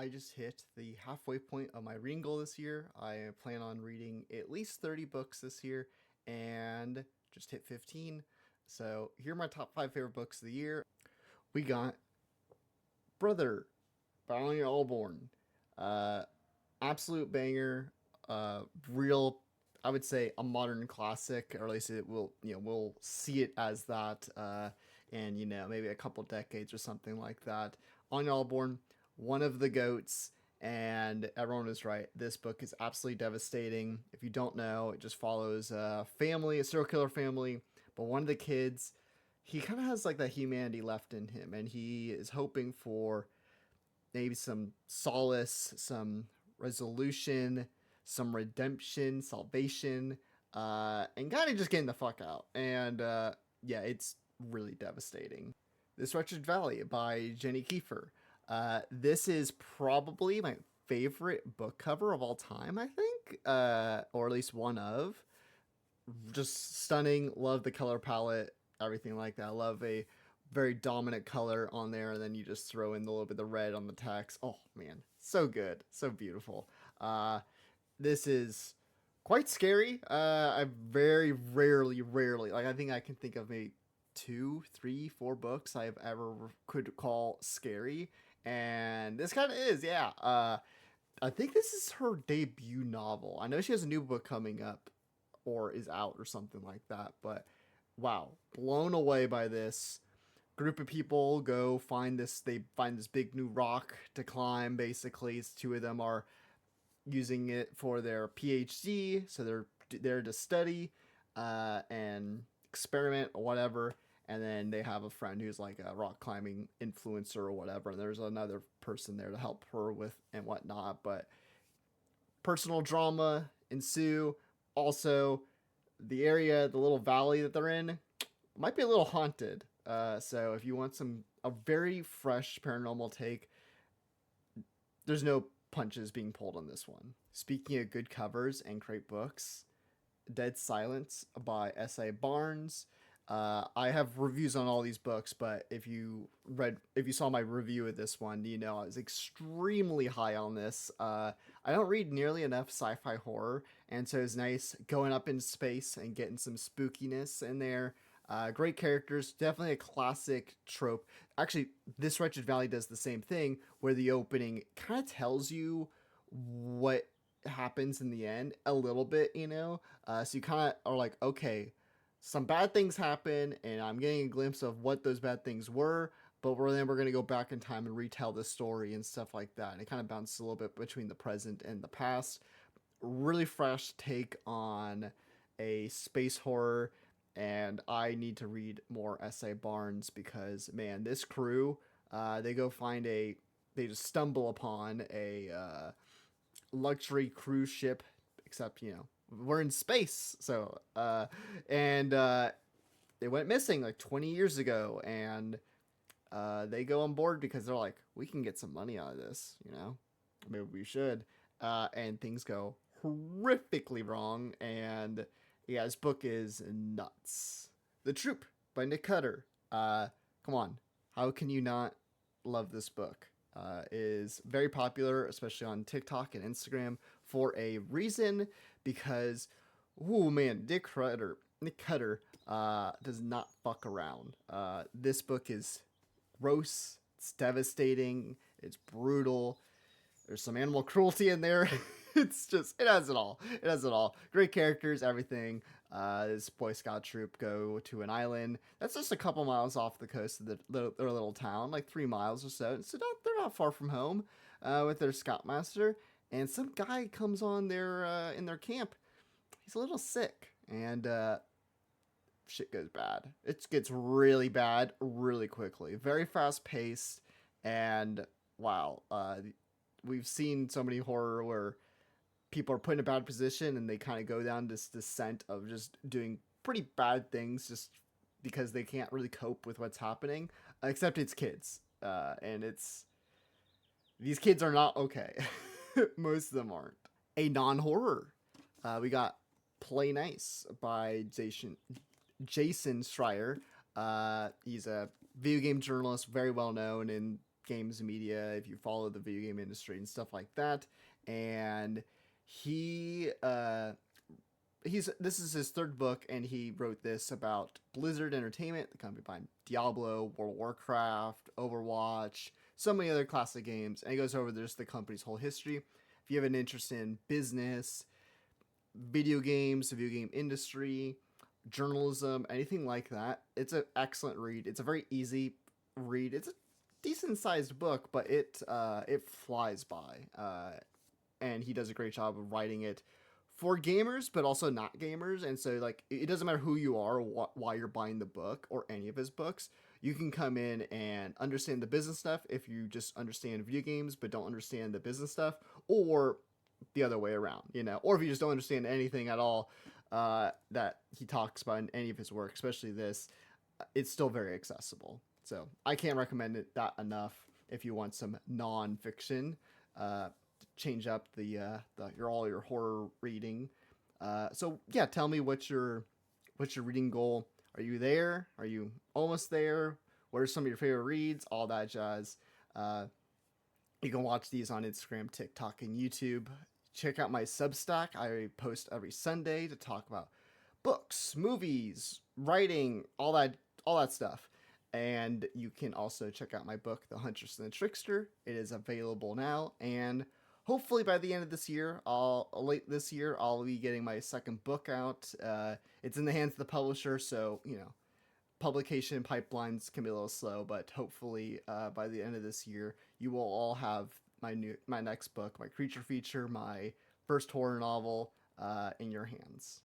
I just hit the halfway point of my reading goal this year. I plan on reading at least 30 books this year and just hit 15. So, here are my top 5 favorite books of the year. We got Brother by Alborn. Uh, Absolute banger. Real, I would say, a modern classic, or at least it will, we'll see it as that in, maybe a couple decades or something like that. Anya Alborn, one of the goats, and everyone was right. This book is absolutely devastating. If you don't know, it just follows a family, a serial killer family, but one of the kids, he kind of has like that humanity left in him, and he is hoping for maybe some solace, some resolution, some redemption, salvation, and kind of just getting the fuck out. And yeah, it's really devastating. This Wretched Valley by Jenny Kiefer. This is probably my favorite book cover of all time, I think, or at least one of. Just stunning. Love the color palette, everything like that. I love a very dominant color on there, and then you just throw in a little bit of the red on the text. Oh man, so good, so beautiful. This is quite scary. I very rarely, like I think I can think of maybe two, three, four books I've ever could call scary, and this kind of is, yeah. I think this is her debut novel. I know she has a new book coming up, or is out, or something like that. But wow, blown away by this. Group of people go find this. They find this big new rock to climb. Basically, two of them are using it for their PhD, so they're there to study and experiment or whatever. And then they have a friend who's like a rock climbing influencer or whatever. And there's another person there to help her with and whatnot. But personal drama ensue. Also, the area, the little valley that they're in, might be a little haunted. So if you want a very fresh paranormal take, there's no punches being pulled on this one. Speaking of good covers and great books, Dead Silence by S.A. Barnes. I have reviews on all these books, but if you saw my review of this one, I was extremely high on this. I don't read nearly enough sci-fi horror, and so it's nice going up in space and getting some spookiness in there. Great characters, definitely a classic trope. Actually, this Wretched Valley does the same thing, where the opening kind of tells you what happens in the end a little bit, so you kind of are like, okay, some bad things happen, and I'm getting a glimpse of what those bad things were, but then we're going to go back in time and retell the story and stuff like that. And it kind of bounces a little bit between the present and the past. Really fresh take on a space horror, and I need to read more S.A. Barnes because, man, this crew, they just stumble upon a luxury cruise ship, except, we're in space. So, and they went missing like 20 years ago, and they go on board because they're like, we can get some money out of this, maybe we should. And things go horrifically wrong, and yeah, this book is nuts. The Troop by Nick Cutter. Come on, how can you not love this book? Is very popular, especially on TikTok and Instagram, for a reason, because, oh man, Nick Cutter does not fuck around. This book is gross, it's devastating, it's brutal. There's some animal cruelty in there. It has it all. It has it all. Great characters, everything. This Boy Scout troop go to an island that's just a couple miles off the coast of their little town, like 3 miles or so. So they're not far from home with their scoutmaster. And some guy comes on in their camp. He's a little sick, and shit goes bad. It gets really bad really quickly. Very fast paced, and wow, we've seen so many horror where people are put in a bad position and they kind of go down this descent of just doing pretty bad things just because they can't really cope with what's happening. Except it's kids, and these kids are not okay. Most of them aren't. A non-horror. We got Play Nice by Jason Schreier. He's a video game journalist, very well known in games media, if you follow the video game industry and stuff like that. And he he's this is his third book, and he wrote this about Blizzard Entertainment, the company behind Diablo, World of Warcraft, Overwatch, so many other classic games, and he goes over just the company's whole history. If you have an interest in business, video games, the video game industry, journalism, anything like that, it's an excellent read. It's a very easy read. It's a decent sized book, but it flies by. And he does a great job of writing it for gamers, but also not gamers. And so, like, it doesn't matter who you are or why you're buying the book or any of his books. You can come in and understand the business stuff if you just understand video games but don't understand the business stuff, or the other way around, or if you just don't understand anything at all that he talks about in any of his work, especially this, it's still very accessible. So I can't recommend it that enough if you want some nonfiction. Change up your horror reading. So yeah, tell me what's your reading goal. Are you there? Are you almost there? What are some of your favorite reads? All that jazz. You can watch these on Instagram, TikTok, and YouTube. Check out my Substack. I post every Sunday to talk about books, movies, writing, all that stuff. And you can also check out my book, The Huntress and the Trickster. It is available now, and hopefully by the end of this year, late this year, I'll be getting my second book out. It's in the hands of the publisher, so publication pipelines can be a little slow, but hopefully by the end of this year, you will all have my next book, my creature feature, my first horror novel in your hands.